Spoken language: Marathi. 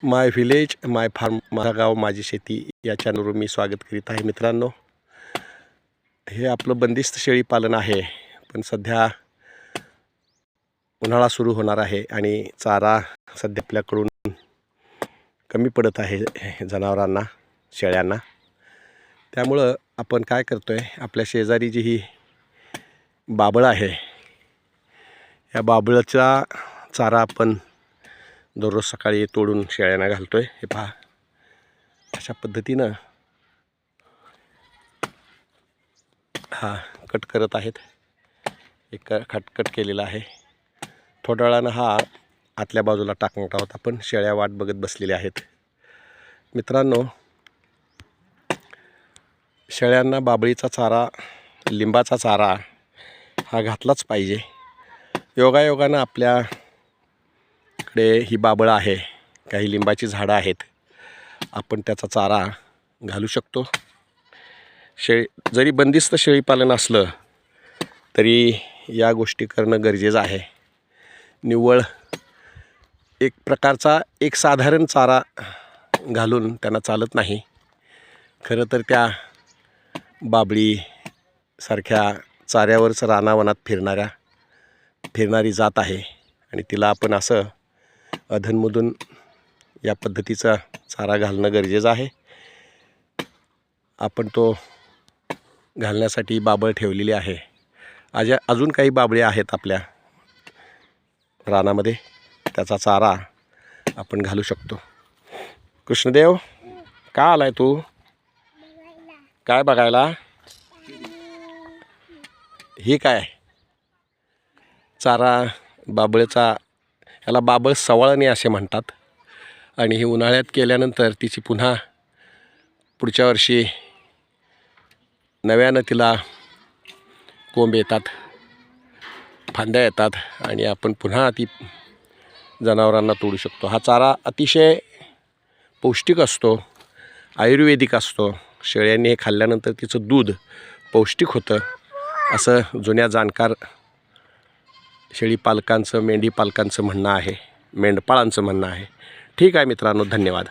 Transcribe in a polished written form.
माय व्हिलेज माय फार्म, माझा गाव माझी शेती या चॅनलवर मी स्वागत करीत आहे. मित्रांनो, हे आपलं बंदिस्त शेळी पालन आहे, पण सध्या उन्हाळा सुरू होणार आहे आणि चारा सध्या आपल्याकडून कमी पडत आहे जनावरांना, शेळ्यांना. त्यामुळं आपण काय करतो आहे, आपल्या शेजारी जी ही बाबळ आहे, या बाबळाचा चारा आपण दररोज सकाळी तोडून शेळ्यांना घालतो आहे. हे पहा, अशा पद्धतीनं हा कट करत आहेत. एक कट केलेला आहे. थोड्या वेळानं हा आतल्या बाजूला टाकणार आहोत आपण. शेळ्या वाट बघत बसलेल्या आहेत. मित्रांनो, शेळ्यांना बाबळीचा चारा, लिंबाचा चारा हा घातलाच पाहिजे. योगायोगानं आपल्याकडे ही बाबळ आहे, काही लिंबाची झाडं आहेत, आपण त्याचा चारा घालू शकतो. जरी बंदिस्त शेळीपालन असलं तरी या गोष्टी करणं गरजेचं आहे. निव्वळ एक प्रकारचा एक साधारण चारा घालून त्यांना चालत नाही. खरं तर त्या बाबळीसारख्या चाऱ्यावरच रानावनात फिरणारी जात आहे आणि तिला आपण असं अधूनमधून या पद्धतीचा चारा घालणं गरजेचं आहे. आपण तो घालण्यासाठी बाबळ ठेवलेली आहे. अजून काही बाबळे आहेत आपल्या रानामध्ये, त्याचा चारा आपण घालू शकतो. कृष्णदेव, का आलाय तू? काय बघायला? ही काय चारा? बाबळचा, याला बाबळ सवाळणी असे म्हणतात. आणि ही उन्हाळ्यात केल्यानंतर तिची पुन्हा पुढच्या वर्षी नव्यानं तिला कोंब येतात, फांद्या येतात आणि आपण पुन्हा ती जनावरांना तोडू शकतो. हा चारा अतिशय पौष्टिक असतो, आयुर्वेदिक असतो. शेळ्यांनी हे खाल्ल्यानंतर तिचं दूध पौष्टिक होतं, असं जुन्या जाणकार शेळीपालकांचं, मेंढीपालकांचं म्हणणं आहे, मेंढपाळांचं म्हणणं आहे. ठीक आहे मित्रांनो, धन्यवाद.